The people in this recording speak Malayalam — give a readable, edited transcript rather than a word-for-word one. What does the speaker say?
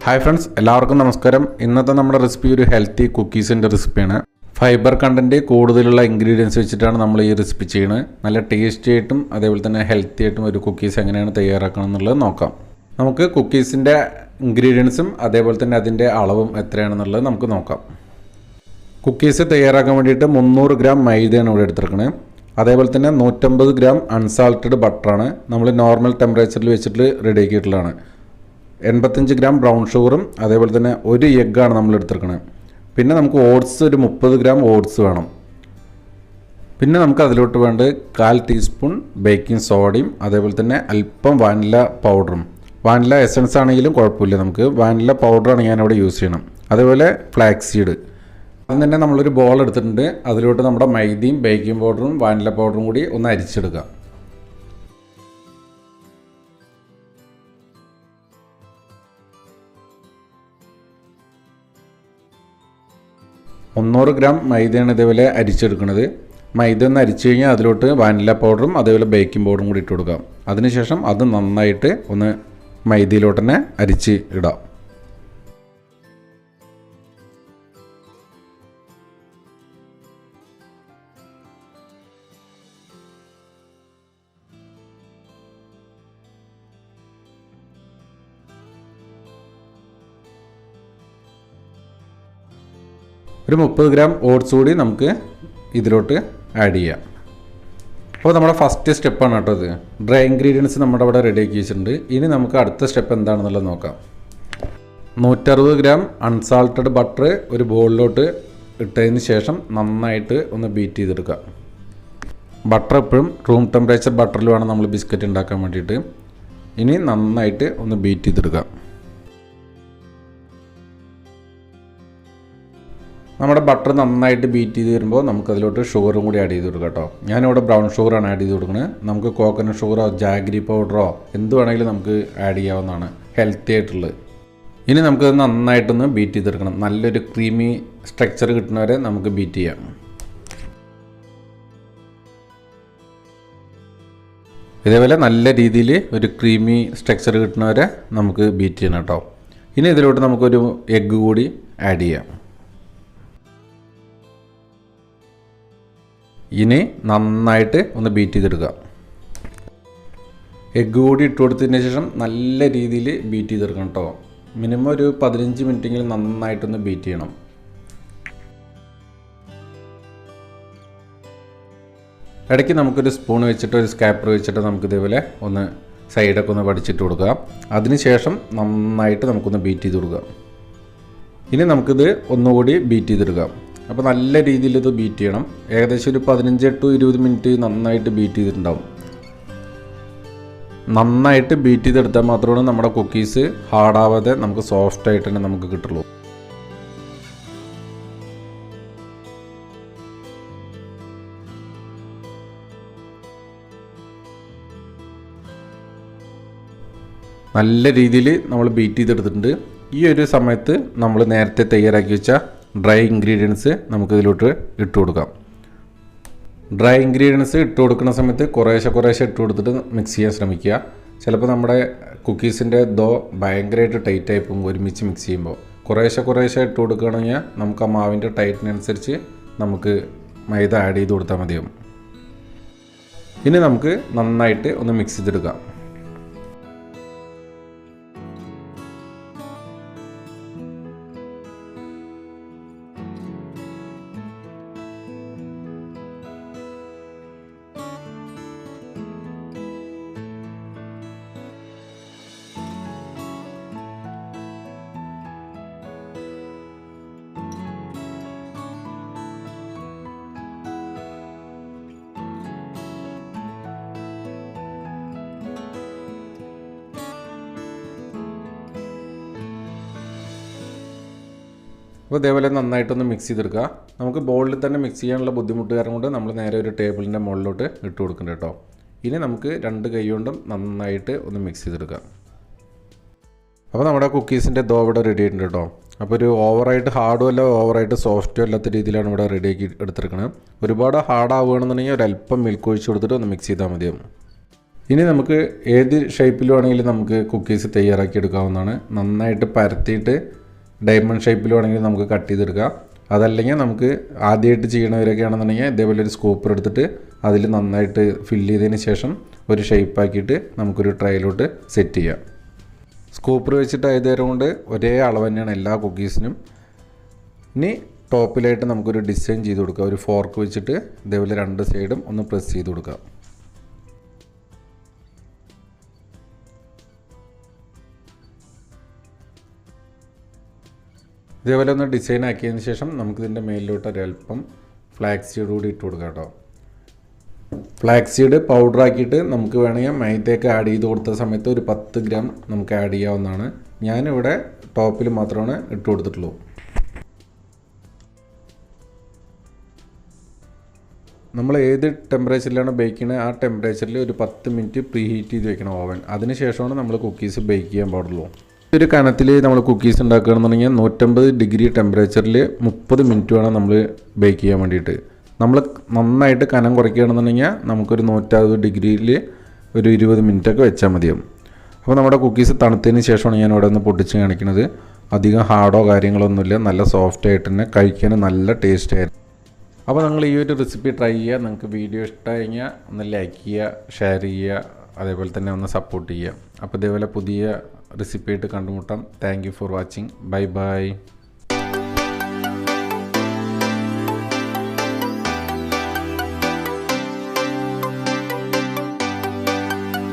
ഹായ് ഫ്രണ്ട്സ്, എല്ലാവർക്കും നമസ്കാരം. ഇന്നത്തെ നമ്മുടെ റെസിപ്പി ഒരു ഹെൽത്തി കുക്കീസിൻ്റെ റെസിപ്പിയാണ്. ഫൈബർ കണ്ടൻറ്റ് കൂടുതലുള്ള ഇൻഗ്രീഡിയൻസ് വെച്ചിട്ടാണ് നമ്മൾ ഈ റെസിപ്പി ചെയ്യുന്നത്. നല്ല ടേസ്റ്റി ആയിട്ടും അതേപോലെ തന്നെ ഹെൽത്തി ആയിട്ടും ഒരു കുക്കീസ് എങ്ങനെയാണ് തയ്യാറാക്കണം എന്നുള്ളത് നോക്കാം. നമുക്ക് കുക്കീസിൻ്റെ ഇൻഗ്രീഡിയൻസും അതേപോലെ തന്നെ അതിൻ്റെ അളവും എത്രയാണെന്നുള്ളത് നമുക്ക് നോക്കാം. കുക്കീസ് തയ്യാറാക്കാൻ വേണ്ടിയിട്ട് 300 ഗ്രാം മൈദയാണ് ഇവിടെ എടുത്തിരിക്കുന്നത്. അതേപോലെ തന്നെ 150 ഗ്രാം അൺസാൾട്ടഡ് ബട്ടറാണ് നമ്മൾ നോർമൽ ടെമ്പറേച്ചറിൽ വെച്ചിട്ട് റെഡിയാക്കിയിട്ടുള്ളതാണ്. 85 ഗ്രാം ബ്രൗൺ ഷുഗറും അതേപോലെ തന്നെ ഒരു എഗ്ഗാണ് നമ്മൾ എടുത്തിരിക്കുന്നത്. പിന്നെ നമുക്ക് ഓട്സ് ഒരു 30 ഗ്രാം ഓട്സ് വേണം. പിന്നെ നമുക്ക് അതിലോട്ട് വേണ്ട 1/4 ടീസ്പൂൺ ബേക്കിംഗ് സോഡയും അതേപോലെ തന്നെ അല്പം വാനില പൗഡറും. വാനില എസൻസ് ആണെങ്കിലും കുഴപ്പമില്ല, നമുക്ക് വാനില പൗഡറാണ് ഞാനിവിടെ യൂസ് ചെയ്യണം. അതേപോലെ ഫ്ലാക്സീഡ്. അതിന് തന്നെ നമ്മളൊരു ബോൾ എടുത്തിട്ടുണ്ട്. അതിലോട്ട് നമ്മുടെ മൈദയും ബേക്കിംഗ് പൗഡറും വാനില പൗഡറും കൂടി ഒന്ന് അരിച്ചെടുക്കാം. മുന്നൂറ് ഗ്രാം മൈദയാണ് ഇതേപോലെ അരിച്ചെടുക്കുന്നത്. മൈദ ഒന്ന് അരിച്ചു കഴിഞ്ഞാൽ അതിലോട്ട് വാനില പൗഡറും അതേപോലെ ബേക്കിംഗ് പൗഡറും കൂടി ഇട്ട് കൊടുക്കാം. അതിനുശേഷം അത് നന്നായിട്ട് ഒന്ന് മൈദയിലോട്ട് തന്നെ അരിച്ച് ഇടാം. ഒരു 30 ഗ്രാം ഓട്സ് കൂടി നമുക്ക് ഇതിലോട്ട് ആഡ് ചെയ്യാം. അപ്പോൾ നമ്മുടെ ഫസ്റ്റ് സ്റ്റെപ്പാണ് കേട്ടോ ഇത്. ഡ്രൈ ഇൻഗ്രീഡിയൻസ് നമ്മുടെ അവിടെ റെഡിയാക്കി വെച്ചിട്ടുണ്ട്. ഇനി നമുക്ക് അടുത്ത സ്റ്റെപ്പ് എന്താണെന്നുള്ളത് നോക്കാം. 160 ഗ്രാം അൺസാൾട്ടഡ് ബട്ടർ ഒരു ബോളിലോട്ട് ഇട്ടതിന് ശേഷം നന്നായിട്ട് ഒന്ന് ബീറ്റ് ചെയ്തെടുക്കുക. ബട്ടർ എപ്പോഴും റൂം ടെമ്പറേച്ചർ ബട്ടറിൽ വേണം നമ്മൾ ബിസ്ക്കറ്റ് ഉണ്ടാക്കാൻ വേണ്ടിയിട്ട്. ഇനി നന്നായിട്ട് ഒന്ന് ബീറ്റ് ചെയ്തെടുക്കുക. നമ്മുടെ ബട്ടർ നന്നായിട്ട് ബീറ്റ് ചെയ്ത് വരുമ്പോൾ നമുക്കതിലോട്ട് ഷുഗറും കൂടി ആഡ് ചെയ്ത് കൊടുക്കാം കേട്ടോ. ഞാനിവിടെ ബ്രൗൺ ഷുഗറാണ് ആഡ് ചെയ്ത് കൊടുക്കുന്നത്. നമുക്ക് കോക്കനട്ട് ഷുഗറോ ജാഗ്രി പൗഡറോ എന്ത് വേണമെങ്കിലും നമുക്ക് ആഡ് ചെയ്യാവുന്നതാണ്, ഹെൽത്തി ആയിട്ടുള്ളത്. ഇനി നമുക്കത് നന്നായിട്ടൊന്ന് ബീറ്റ് ചെയ്തെടുക്കണം. നല്ലൊരു ക്രീമി സ്ട്രക്ചർ കിട്ടുന്നവരെ നമുക്ക് ബീറ്റ് ചെയ്യാം. ഇതേപോലെ നല്ല രീതിയിൽ ഒരു ക്രീമി സ്ട്രക്ചർ കിട്ടുന്നവരെ നമുക്ക് ബീറ്റ് ചെയ്യണം കേട്ടോ. ഇനി ഇതിലോട്ട് നമുക്കൊരു എഗ്ഗ് കൂടി ആഡ് ചെയ്യാം. ഇനി നന്നായിട്ട് ഒന്ന് ബീറ്റ് ചെയ്തെടുക്കുക. എഗ്ഗ് കൂടി ഇട്ട് കൊടുത്തതിന് ശേഷം നല്ല രീതിയിൽ ബീറ്റ് ചെയ്തെടുക്കണം കേട്ടോ. മിനിമം ഒരു 15 മിനിറ്റെങ്കിലും നന്നായിട്ടൊന്ന് ബീറ്റ് ചെയ്യണം. ഇടയ്ക്ക് നമുക്കൊരു സ്പൂൺ വെച്ചിട്ട് ഒരു സ്കാപ്പർ വെച്ചിട്ട് നമുക്ക് ഇതേപോലെ ഒന്ന് സൈഡൊക്കെ ഒന്ന് വടിച്ചിട്ട് കൊടുക്കുക. അതിനുശേഷം നന്നായിട്ട് നമുക്കൊന്ന് ബീറ്റ് ചെയ്ത് കൊടുക്കുക. ഇനി നമുക്കിത് ഒന്നുകൂടി ബീറ്റ് ചെയ്തെടുക്കാം. അപ്പോൾ നല്ല രീതിയിൽ ഇത് ബീറ്റ് ചെയ്യണം. ഏകദേശം ഒരു 15 to 20 മിനിറ്റ് നന്നായിട്ട് ബീറ്റ് ചെയ്തിട്ടുണ്ടാവും. നന്നായിട്ട് ബീറ്റ് ചെയ്തെടുത്താൽ മാത്രമാണ് നമ്മുടെ കുക്കീസ് ഹാർഡാവാതെ നമുക്ക് സോഫ്റ്റായിട്ട് തന്നെ നമുക്ക് കിട്ടുള്ളൂ. നല്ല രീതിയിൽ നമ്മൾ ബീറ്റ് ചെയ്തെടുത്തിട്ടുണ്ട്. ഈ ഒരു സമയത്ത് നമ്മൾ നേരത്തെ തയ്യാറാക്കി വെച്ച ഡ്രൈ ഇൻഗ്രീഡിയൻസ് നമുക്കിതിലോട്ട് ഇട്ട് കൊടുക്കാം. ഡ്രൈ ഇൻഗ്രീഡിയൻസ് ഇട്ട് കൊടുക്കുന്ന സമയത്ത് കുറേശ്ശെ ഇട്ട് കൊടുത്തിട്ട് മിക്സ് ചെയ്യാൻ ശ്രമിക്കുക. ചിലപ്പോൾ നമ്മുടെ കുക്കീസിൻ്റെ ദോ ഭയങ്കരമായിട്ട് ടൈറ്റായി പോകും ഒരുമിച്ച് മിക്സ് ചെയ്യുമ്പോൾ. കുറേശ്ശെ ഇട്ട് കൊടുക്കുകയാണെങ്കിൽ നമുക്ക് ആ മാവിൻ്റെ ടൈറ്റിനനുസരിച്ച് നമുക്ക് മൈദ ആഡ് ചെയ്ത് കൊടുത്താൽ മതിയാവും. ഇനി നമുക്ക് നന്നായിട്ട് ഒന്ന് മിക്സ് ചെയ്തെടുക്കാം. അപ്പോൾ ഇതേപോലെ നന്നായിട്ടൊന്ന് മിക്സ് ചെയ്തെടുക്കുക. നമുക്ക് ബോളിൽ തന്നെ മിക്സ് ചെയ്യാനുള്ള ബുദ്ധിമുട്ട് കാരണം കൊണ്ട് നമ്മൾ നേരെ ഒരു ടേബിളിൻ്റെ മുകളിലോട്ട് ഇട്ട് കൊടുക്കുന്നുണ്ട് കേട്ടോ. ഇനി നമുക്ക് 2 കൈ കൊണ്ടും നന്നായിട്ട് ഒന്ന് മിക്സ് ചെയ്തെടുക്കാം. അപ്പോൾ നമ്മുടെ കുക്കീസിൻ്റെ ദോ ഇവിടെ റെഡി ആയിട്ടുണ്ട് കേട്ടോ. അപ്പോൾ ഒരു ഓവറായിട്ട് ഹാർഡും അല്ല ഓവറായിട്ട് സോഫ്റ്റും അല്ലാത്ത രീതിയിലാണ് ഇവിടെ റെഡിയാക്കി എടുത്തിരിക്കുന്നത്. ഒരുപാട് ഹാർഡ് ആവുകയാണെന്നുണ്ടെങ്കിൽ ഒരല്പം മിൽക്ക് ഒഴിച്ച് കൊടുത്തിട്ട് ഒന്ന് മിക്സ് ചെയ്താൽ മതിയാവും. ഇനി നമുക്ക് ഏത് ഷേപ്പിൽ വേണമെങ്കിലും നമുക്ക് കുക്കീസ് തയ്യാറാക്കി എടുക്കാവുന്നതാണ്. നന്നായിട്ട് പരത്തിയിട്ട് ഡയമണ്ട് ഷേപ്പിൽ വേണമെങ്കിൽ നമുക്ക് കട്ട് ചെയ്തെടുക്കാം. അതല്ലെങ്കിൽ നമുക്ക് ആദ്യമായിട്ട് ചെയ്യണവരൊക്കെ ആണെന്നുണ്ടെങ്കിൽ ഇതേപോലെ ഒരു സ്കൂപ്പർ എടുത്തിട്ട് അതിൽ നന്നായിട്ട് ഫില്ല് ചെയ്തതിന് ശേഷം ഒരു ഷേപ്പാക്കിയിട്ട് നമുക്കൊരു ട്രേയിലോട്ട് സെറ്റ് ചെയ്യാം. സ്കൂപ്പർ വെച്ചിട്ട് ആയതുതരം കൊണ്ട് ഒരേ അളവ് തന്നെയാണ് എല്ലാ കുക്കീസിനും. ഇനി ടോപ്പിലായിട്ട് നമുക്കൊരു ഡിസൈൻ ചെയ്ത് കൊടുക്കാം. ഒരു ഫോർക്ക് വെച്ചിട്ട് ഇതേപോലെ രണ്ട് സൈഡും ഒന്ന് പ്രസ് ചെയ്ത് കൊടുക്കാം. ഇതേപോലെ ഒന്ന് ഡിസൈൻ ആക്കിയതിന് ശേഷം നമുക്കിതിൻ്റെ മേലിലോട്ട് ഒരല്പം ഫ്ലാക്സീഡ് കൂടി ഇട്ട് കൊടുക്കാം കേട്ടോ. ഫ്ലാക്സീഡ് പൗഡർ ആക്കിയിട്ട് നമുക്ക് വേണമെങ്കിൽ മൈദയൊക്കെ ആഡ് ചെയ്ത് കൊടുത്ത സമയത്ത് ഒരു 10 ഗ്രാം നമുക്ക് ആഡ് ചെയ്യാവുന്നതാണ്. ഞാനിവിടെ ടോപ്പിൽ മാത്രമാണ് ഇട്ട് കൊടുത്തിട്ടുള്ളൂ. നമ്മൾ ഏത് ടെമ്പറേച്ചറിലാണ് ബേക്ക് ചെയ്യുന്നത് ആ ടെമ്പറേച്ചറിൽ ഒരു 10 മിനിറ്റ് പ്രീ ഹീറ്റ് ചെയ്ത് വെക്കണം ഓവൻ. അതിന് ശേഷമാണ് നമ്മൾ കുക്കീസ് ബേക്ക് ചെയ്യാൻ പാടുള്ളൂ. ഒരു കനത്തിൽ നമ്മൾ കുക്കീസ് ഉണ്ടാക്കുകയാണെന്നുണ്ടെങ്കിൽ 150 ഡിഗ്രി ടെമ്പറേച്ചറിൽ 30 മിനിറ്റ് വേണം നമ്മൾ ബേക്ക് ചെയ്യാൻ വേണ്ടിയിട്ട്. നമ്മൾ നന്നായിട്ട് കനം കുറയ്ക്കുകയാണെന്നുണ്ടെങ്കിൽ നമുക്കൊരു 160 ഡിഗ്രിയിൽ ഒരു 20 മിനിറ്റൊക്കെ വെച്ചാൽ മതിയാവും. അപ്പോൾ നമ്മുടെ കുക്കീസ് തണുത്തതിന് ശേഷമാണ് ഞാൻ ഇവിടെ നിന്ന് പൊട്ടിച്ച് കാണിക്കുന്നത്. അധികം ഹാർഡോ കാര്യങ്ങളൊന്നുമില്ല, നല്ല സോഫ്റ്റ് ആയിട്ട് തന്നെ കഴിക്കാൻ നല്ല ടേസ്റ്റ് ആയിരുന്നു. അപ്പോൾ നിങ്ങൾ ഈ ഒരു റെസിപ്പി ട്രൈ ചെയ്യുക. നിങ്ങൾക്ക് വീഡിയോ ഇഷ്ടമായി കഴിഞ്ഞാൽ ഒന്ന് ലൈക്ക് ചെയ്യുക, ഷെയർ ചെയ്യുക, അതേപോലെ തന്നെ ഒന്ന് സപ്പോർട്ട് ചെയ്യുക. അപ്പോൾ ഇതേപോലെ പുതിയ റെസിപ്പി ആയിട്ട് കണ്ടുമുട്ടാം. Thank you for watching. Bye bye.